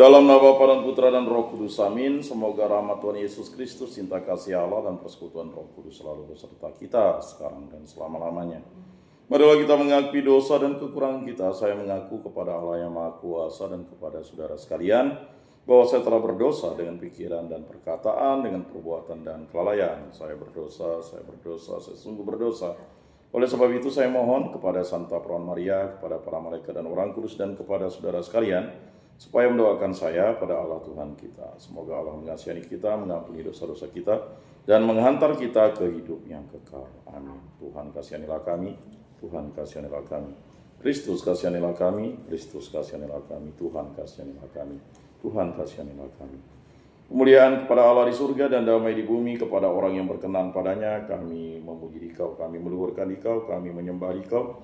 Dalam nama Bapa dan Putra dan Roh Kudus, amin. Semoga rahmat Tuhan Yesus Kristus, cinta kasih Allah, dan persekutuan Roh Kudus selalu beserta kita sekarang dan selama-lamanya. Marilah kita mengakui dosa dan kekurangan kita. Saya mengaku kepada Allah yang Maha Kuasa dan kepada saudara sekalian bahwa saya telah berdosa dengan pikiran dan perkataan, dengan perbuatan dan kelalaian. Saya berdosa, saya sungguh berdosa. Oleh sebab itu saya mohon kepada Santa Perawan Maria, kepada para malaikat dan orang kudus, dan kepada saudara sekalian, supaya mendoakan saya pada Allah Tuhan kita. Semoga Allah mengasihani kita, mengampuni dosa-dosa kita, dan menghantar kita ke hidup yang kekal. Amin. Tuhan kasihanilah kami, Tuhan kasihanilah kami. Kristus kasihanilah kami, Kristus kasihanilah kami. Tuhan kasihanilah kami, Tuhan kasihanilah kami. Kemuliaan kepada Allah di surga dan damai di bumi kepada orang yang berkenan padanya. Kami memuji Dikau, kami meluhurkan Dikau, kami menyembah Dikau,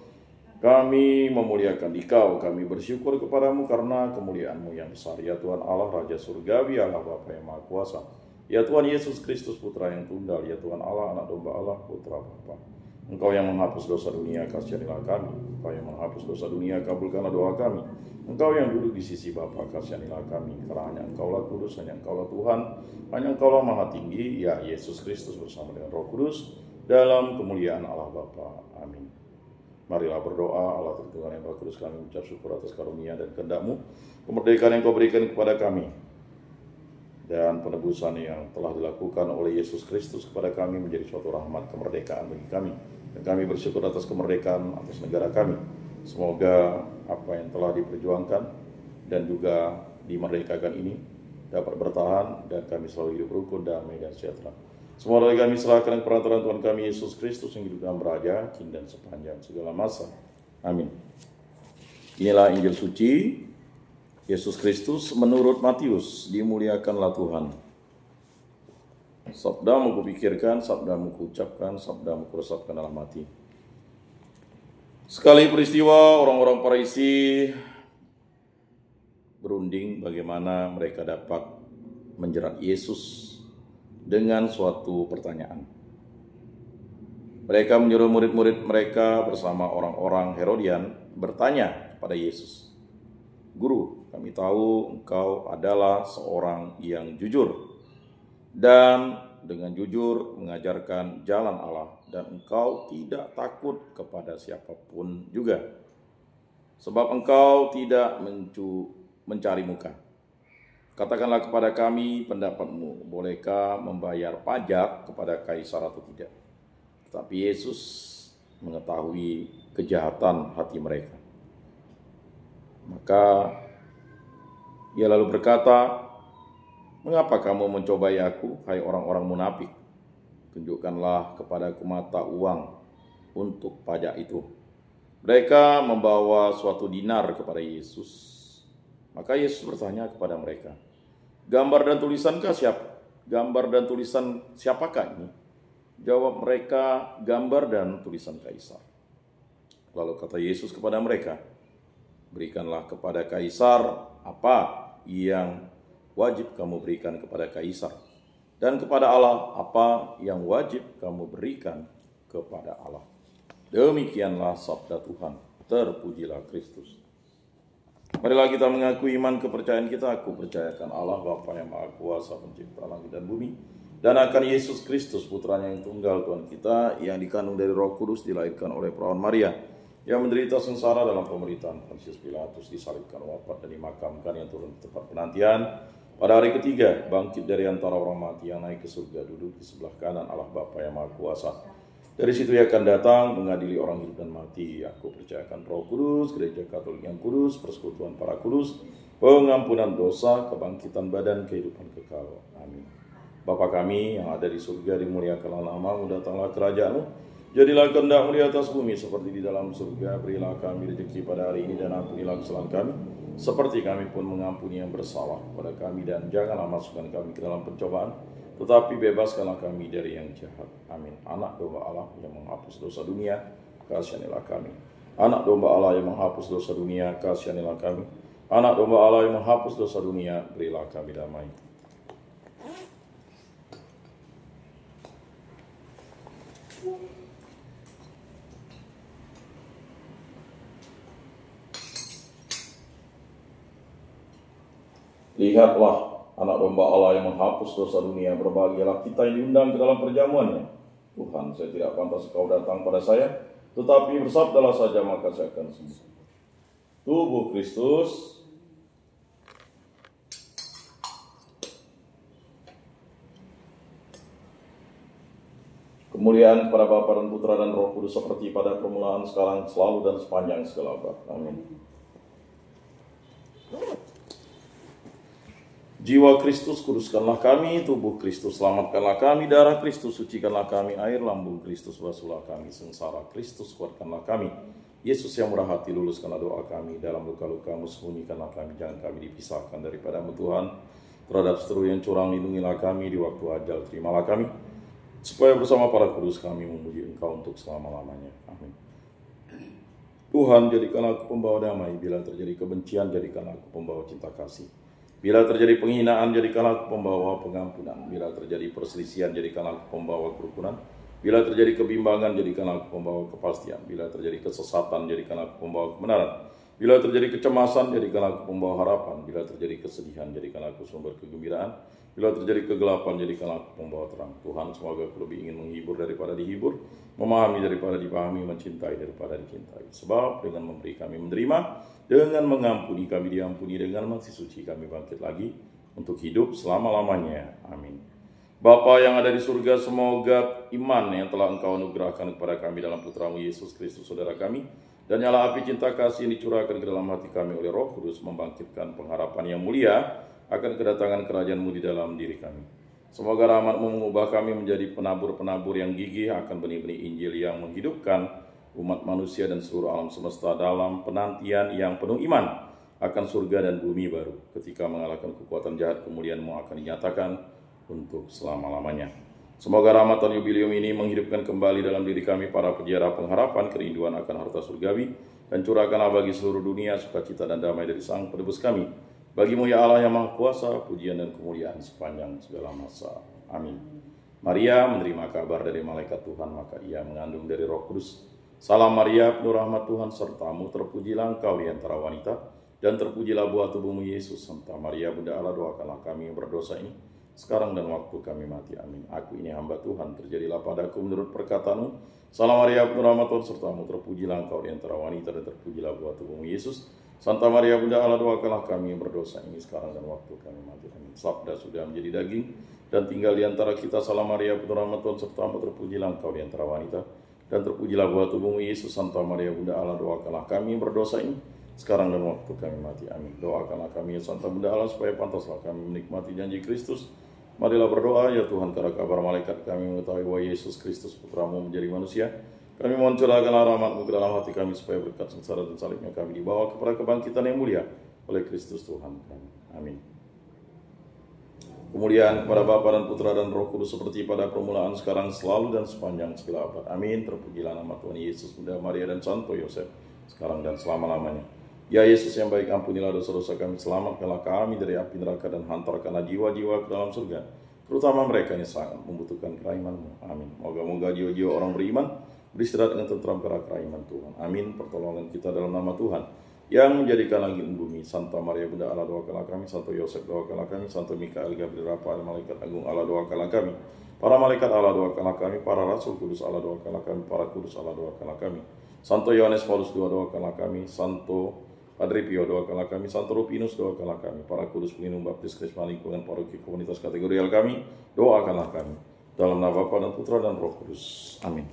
kami memuliakan Dikau, kami bersyukur kepadamu karena kemuliaan-Mu yang besar. Ya Tuhan Allah, Raja Surgawi, Allah Bapa yang Maha Kuasa. Ya Tuhan Yesus Kristus, Putra yang tunggal. Ya Tuhan Allah, Anak Domba Allah, Putra Bapa. Engkau yang menghapus dosa dunia, kasihanilah kami. Engkau yang menghapus dosa dunia, kabulkanlah doa kami. Engkau yang duduk di sisi Bapa, kasihanilah kami. Karena hanya Engkaulah kudus, hanya Engkaulah Tuhan, hanya Engkaulah Maha Tinggi, ya Yesus Kristus bersama dengan Roh Kudus, dalam kemuliaan Allah Bapa. Amin. Marilah berdoa. Allah Tritunggal yang Maha Kudus, kami mengucap syukur atas karunia dan kehendak-Mu, kemerdekaan yang Kau berikan kepada kami, dan penebusan yang telah dilakukan oleh Yesus Kristus kepada kami menjadi suatu rahmat kemerdekaan bagi kami. Dan kami bersyukur atas kemerdekaan atas negara kami. Semoga apa yang telah diperjuangkan dan juga dimerdekakan ini dapat bertahan dan kami selalu hidup rukun, damai, dan sejahtera. Semua doa kami serahkan kepada perantaraan Tuhan kami Yesus Kristus yang hidup dan beraja kini dan sepanjang segala masa. Amin. Inilah Injil suci Yesus Kristus menurut Matius. Dimuliakanlah Tuhan. Sabdamu kupikirkan, sabdamu kuucapkan, sabdamu kuresapkan dalam hati. Sekali peristiwa orang-orang Farisi berunding bagaimana mereka dapat menjerat Yesus dengan suatu pertanyaan. Mereka menyuruh murid-murid mereka bersama orang-orang Herodian bertanya kepada Yesus, "Guru, kami tahu Engkau adalah seorang yang jujur dan dengan jujur mengajarkan jalan Allah, dan Engkau tidak takut kepada siapapun juga, sebab Engkau tidak mencari muka. Katakanlah kepada kami pendapat-Mu, bolehkah membayar pajak kepada Kaisar atau tidak?" Tetapi Yesus mengetahui kejahatan hati mereka. Maka Ia lalu berkata, "Mengapa kamu mencobai aku, hai orang-orang munafik? Tunjukkanlah kepadaku mata uang untuk pajak itu." Mereka membawa suatu dinar kepada Yesus. Maka Yesus bertanya kepada mereka, "Gambar dan tulisan siapakah ini?" Jawab mereka, "Gambar dan tulisan Kaisar." Lalu kata Yesus kepada mereka, "Berikanlah kepada Kaisar apa yang wajib kamu berikan kepada Kaisar, dan kepada Allah apa yang wajib kamu berikan kepada Allah." Demikianlah sabda Tuhan. Terpujilah Kristus. Marilah kita mengakui iman kepercayaan kita. Aku percayakan Allah Bapa yang Maha Kuasa, pencipta langit dan bumi, dan akan Yesus Kristus, putranya yang tunggal, Tuhan kita, yang dikandung dari Roh Kudus, dilahirkan oleh Perawan Maria, yang menderita sengsara dalam pemerintahan Pontius Pilatus, disalibkan, wafat, dan dimakamkan, yang turun ke tempat penantian, pada hari ketiga bangkit dari antara orang mati, yang naik ke surga, duduk di sebelah kanan Allah Bapa yang Maha Kuasa. Dari situ Ia akan datang mengadili orang hidup dan mati. Aku percayakan Roh Kudus, Gereja Katolik yang kudus, persekutuan para kudus, pengampunan dosa, kebangkitan badan, kehidupan kekal. Amin. Bapa kami yang ada di surga, dimuliakanlah nama-Mu, datanglah kerajaan-Mu. Jadilah kehendak-Mu di atas bumi seperti di dalam surga. Berilah kami rezeki pada hari ini, dan ampunilah kesalahan kami, seperti kami pun mengampuni yang bersalah kepada kami. Dan janganlah masukkan kami ke dalam pencobaan, tetapi bebaskanlah kami dari yang jahat. Amin. Anak Domba Allah yang menghapus dosa dunia, kasihanilah kami. Anak Domba Allah yang menghapus dosa dunia, kasihanilah kami. Anak Domba Allah yang menghapus dosa dunia, berilah kami damai. Lihatlah anak domba Allah yang menghapus dosa dunia. Berbahagialah kita yang diundang ke dalam perjamuannya. Tuhan, saya tidak pantas Kau datang pada saya, tetapi bersabdalah saja maka saya akan sembuh. Tubuh Kristus. Kemuliaan kepada Bapa dan Putra dan Roh Kudus seperti pada permulaan, sekarang, selalu, dan sepanjang segala abad. Amin. Jiwa Kristus, kuduskanlah kami. Tubuh Kristus, selamatkanlah kami. Darah Kristus, sucikanlah kami. Air lambung Kristus, basuhlah kami. Sengsara Kristus, kuatkanlah kami. Yesus yang murah hati, luluskanlah doa kami. Dalam luka-lukamu, sembunyikanlah kami. Jangan kami dipisahkan daripadamu Tuhan. Terhadap seteru yang curang, lindungilah kami. Di waktu ajal, terimalah kami. Supaya bersama para kudus kami memuji Engkau untuk selama-lamanya. Amin. Tuhan, jadikanlah aku pembawa damai. Bila terjadi kebencian, jadikanlah aku pembawa cinta kasih. Bila terjadi penghinaan, jadikanlah aku pembawa pengampunan. Bila terjadi perselisihan, jadikanlah aku pembawa kerukunan. Bila terjadi kebimbangan, jadikanlah aku pembawa kepastian. Bila terjadi kesesatan, jadikanlah aku pembawa kebenaran. Bila terjadi kecemasan, jadikanlah aku pembawa harapan. Bila terjadi kesedihan, jadikanlah aku sumber kegembiraan. Bila terjadi kegelapan, jadikanlah aku pembawa terang. Tuhan, semoga aku lebih ingin menghibur daripada dihibur, memahami daripada dipahami, mencintai daripada dicintai. Sebab dengan memberi kami menerima, dengan mengampuni kami diampuni, dengan mati suci kami bangkit lagi untuk hidup selama-lamanya. Amin. Bapa yang ada di surga, semoga iman yang telah Engkau anugerahkan kepada kami dalam Putramu Yesus Kristus saudara kami, dan nyala api cinta kasih yang dicurahkan ke dalam hati kami oleh Roh Kudus, membangkitkan pengharapan yang mulia akan kedatangan kerajaan-Mu di dalam diri kami. Semoga rahmat-Mu mengubah kami menjadi penabur-penabur yang gigih akan benih-benih Injil yang menghidupkan umat manusia dan seluruh alam semesta dalam penantian yang penuh iman akan surga dan bumi baru. Ketika mengalahkan kekuatan jahat, kemuliaan-Mu akan dinyatakan untuk selama-lamanya. Semoga rahmatan jubilium ini menghidupkan kembali dalam diri kami para peziarah pengharapan kerinduan akan harta surgawi, dan curahkanlah bagi seluruh dunia sukacita dan damai dari Sang Penebus kami. Bagi-Mu ya Allah yang Maha Kuasa, pujian dan kemuliaan sepanjang segala masa. Amin. Maria menerima kabar dari malaikat Tuhan, maka ia mengandung dari Roh Kudus. Salam Maria, penuh rahmat Tuhan sertamu, terpujilah engkau di antara wanita, dan terpujilah buah tubuhmu Yesus. Santa Maria, Bunda Allah, doakanlah kami yang berdosa ini, sekarang dan waktu kami mati. Amin. Aku ini hamba Tuhan, terjadilah padaku menurut perkataanmu. Salam Maria, penuh rahmat Tuhan sertamu, terpujilah engkau di antara wanita, dan terpujilah buah tubuhmu Yesus. Santa Maria, Bunda Allah, doakanlah kami yang berdosa ini, sekarang dan waktu kami mati. Amin. Sabda sudah menjadi daging dan tinggal di antara kita. Salam Maria, penuh rahmat Tuhan sertamu, terpujilah engkau di antara wanita, dan terpujilah buah tubuhmu Yesus. Santa Maria, Bunda Allah, doakanlah kami yang berdosa ini, sekarang dan waktu kami mati. Amin. Doakanlah kami ya Santa Bunda Allah, supaya pantaslah kami menikmati janji Kristus. Marilah berdoa, ya Tuhan, karena kabar malaikat kami mengetahui bahwa Yesus Kristus Putramu menjadi manusia. Kami mohon curahkanlah rahmat-Mu ke dalam hati kami, supaya berkat sengsara dan salibnya kami dibawa kepada kebangkitan yang mulia oleh Kristus Tuhan kami. Amin. Kemuliaan kepada Bapa dan Putra dan Roh Kudus seperti pada permulaan, sekarang, selalu, dan sepanjang segala abad. Amin. Terpujilah nama Tuhan Yesus, Bunda Maria dan Santo Yosef, sekarang dan selama-lamanya. Ya Yesus yang baik, ampunilah dosa-dosa kami, selamatkanlah kami dari api neraka, dan hantarkanlah jiwa-jiwa ke dalam surga, terutama mereka yang sangat membutuhkan keraiman-Mu. Amin. Moga-moga jiwa-jiwa orang beriman beristirahat dengan tentram karena keraiman Tuhan. Amin. Pertolongan kita dalam nama Tuhan yang menjadikan langit dan bumi. Santa Maria, Bunda Allah, doakanlah kami. Santo Yosef, doakanlah kami. Santo Mikael, Gabriel, Rafael, malaikat agung Allah, doakanlah kami. Para malaikat Allah, doakanlah kami. Para rasul kudus Allah, doakanlah kami. Para kudus Allah, doakanlah kami. Santo Yohanes Paulus II, doakanlah kami. Santo Padre Pio, doakanlah kami. Santo Rupinus, doakanlah kami. Para kudus pelindung baptis Krisma lingkungan paroki komunitas kategorial kami, doakanlah kami. Dalam nama Bapa dan Putra dan Roh Kudus. Amin.